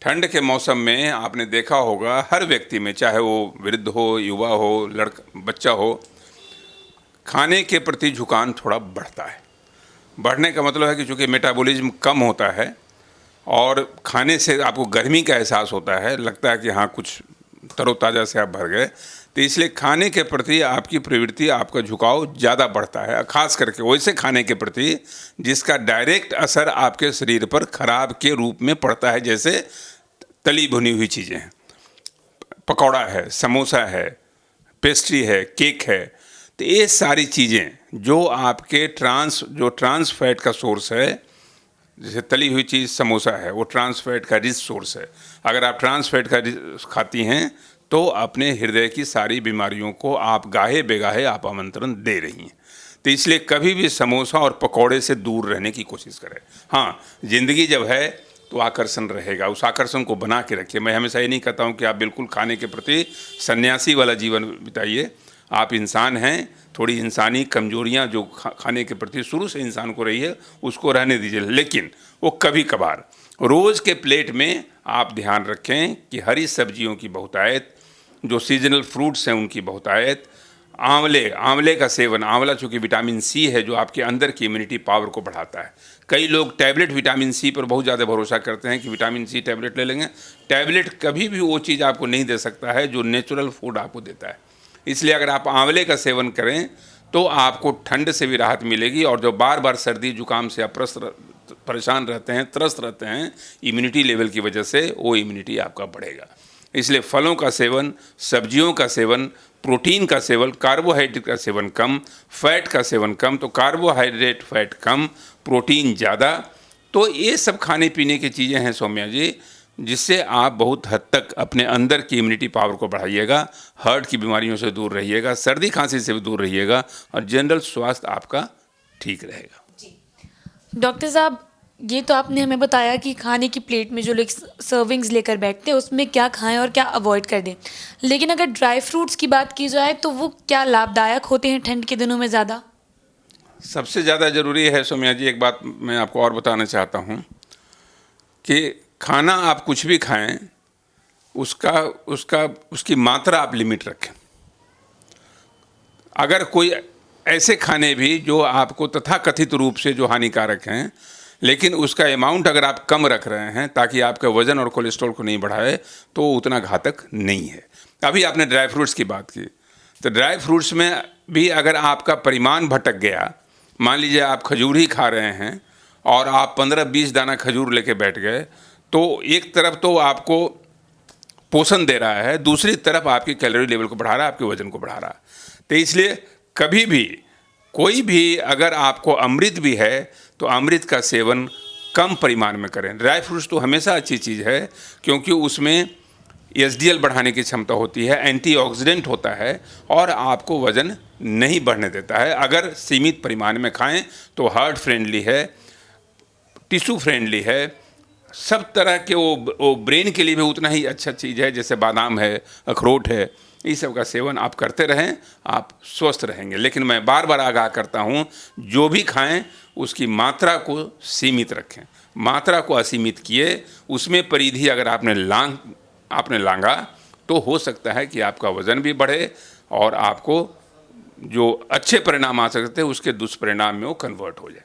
ठंड के मौसम में आपने देखा होगा हर व्यक्ति में, चाहे वो वृद्ध हो, युवा हो, लड़का बच्चा हो, खाने के प्रति झुकाव थोड़ा बढ़ता है। बढ़ने का मतलब है कि चूँकि मेटाबॉलिज्म कम होता है और खाने से आपको गर्मी का एहसास होता है, लगता है कि हाँ कुछ तरोताज़ा से आप भर गए, तो इसलिए खाने के प्रति आपकी प्रवृत्ति, आपका झुकाव ज़्यादा बढ़ता है। खास करके वैसे खाने के प्रति जिसका डायरेक्ट असर आपके शरीर पर खराब के रूप में पड़ता है, जैसे तली भुनी हुई चीज़ें हैं, पकौड़ा है, समोसा है, पेस्ट्री है, केक है। तो ये सारी चीज़ें जो आपके ट्रांस फैट का सोर्स है, जैसे तली हुई चीज़ समोसा है, वो ट्रांस फैट का रिच सोर्स है। अगर आप ट्रांस फैट का खाती हैं तो अपने हृदय की सारी बीमारियों को आप गाहे बेगाहे आप आमंत्रण दे रही हैं। तो इसलिए कभी भी समोसा और पकौड़े से दूर रहने की कोशिश करें। हाँ, ज़िंदगी जब है तो आकर्षण रहेगा, उस आकर्षण को बना के रखिए। मैं हमेशा ये नहीं कहता हूँ कि आप बिल्कुल खाने के प्रति सन्यासी वाला जीवन बिताइए। आप इंसान हैं, थोड़ी इंसानी कमजोरियाँ जो खाने के प्रति शुरू से इंसान को रही है उसको रहने दीजिए, लेकिन वो कभी कभार रोज़ के प्लेट में आप ध्यान रखें कि हरी सब्जियों की बहुतायत, जो सीजनल फ्रूट्स हैं उनकी बहुतायत, आंवले का सेवन। आंवला चूँकि विटामिन सी है जो आपके अंदर की इम्यूनिटी पावर को बढ़ाता है। कई लोग टैबलेट विटामिन सी पर बहुत ज़्यादा भरोसा करते हैं कि विटामिन सी टैबलेट ले लेंगे। टैबलेट कभी भी वो चीज़ आपको नहीं दे सकता है जो नेचुरल फूड आपको देता है। इसलिए अगर आप आंवले का सेवन करें तो आपको ठंड से भी राहत मिलेगी, और जो बार बार सर्दी जुकाम से आप परेशान रहते हैं, त्रस्त रहते हैं इम्यूनिटी लेवल की वजह से, वो इम्यूनिटी आपका बढ़ेगा। इसलिए फलों का सेवन, सब्जियों का सेवन, प्रोटीन का सेवन, कार्बोहाइड्रेट का सेवन कम, फैट का सेवन कम। तो कार्बोहाइड्रेट फैट कम, प्रोटीन ज़्यादा। तो ये सब खाने पीने की चीज़ें हैं सौम्या जी, जिससे आप बहुत हद तक अपने अंदर की इम्यूनिटी पावर को बढ़ाइएगा, हार्ट की बीमारियों से दूर रहिएगा, सर्दी खांसी से भी दूर रहिएगा, और जनरल स्वास्थ्य आपका ठीक रहेगा। जी डॉक्टर साहब, ये तो आपने हमें बताया कि खाने की प्लेट में जो लोग सर्विंग्स लेकर बैठते हैं उसमें क्या खाएं और क्या अवॉइड कर दें, लेकिन अगर ड्राई फ्रूट्स की बात की जाए तो वो क्या लाभदायक होते हैं ठंड के दिनों में ज़्यादा? सबसे ज़्यादा ज़रूरी है सौम्या जी, एक बात मैं आपको और बताना चाहता हूँ कि खाना आप कुछ भी खाएं, उसकी मात्रा आप लिमिट रखें। अगर कोई ऐसे खाने भी जो आपको तथाकथित रूप से जो हानिकारक हैं, लेकिन उसका अमाउंट अगर आप कम रख रहे हैं ताकि आपका वज़न और कोलेस्ट्रॉल को नहीं बढ़ाए, तो उतना घातक नहीं है। अभी आपने ड्राई फ्रूट्स की बात की, तो ड्राई फ्रूट्स में भी अगर आपका परिमाण भटक गया, मान लीजिए आप खजूर ही खा रहे हैं और आप 15-20 दाना खजूर लेके बैठ गए, तो एक तरफ तो आपको पोषण दे रहा है, दूसरी तरफ आपकी कैलोरी लेवल को बढ़ा रहा है, आपके वजन को बढ़ा रहा है। तो इसलिए कभी भी कोई भी अगर आपको अमृत भी है तो अमृत का सेवन कम परिमाण में करें। ड्राई फ्रूट्स तो हमेशा अच्छी चीज़ है क्योंकि उसमें एसडीएल बढ़ाने की क्षमता होती है, एंटीऑक्सीडेंट होता है और आपको वज़न नहीं बढ़ने देता है। अगर सीमित परिमाण में खाएं तो हार्ट फ्रेंडली है, टिश्यू फ्रेंडली है, सब तरह के वो ब्रेन के लिए भी उतना ही अच्छा चीज़ है, जैसे बादाम है, अखरोट है। इस सब का सेवन आप करते रहें, आप स्वस्थ रहेंगे। लेकिन मैं बार बार आगाह करता हूँ, जो भी खाएं उसकी मात्रा को सीमित रखें। मात्रा को असीमित किए, उसमें परिधि अगर आपने लांगा तो हो सकता है कि आपका वज़न भी बढ़े और आपको जो अच्छे परिणाम आ सकते हैं उसके दुष्परिणाम में वो कन्वर्ट हो जाए।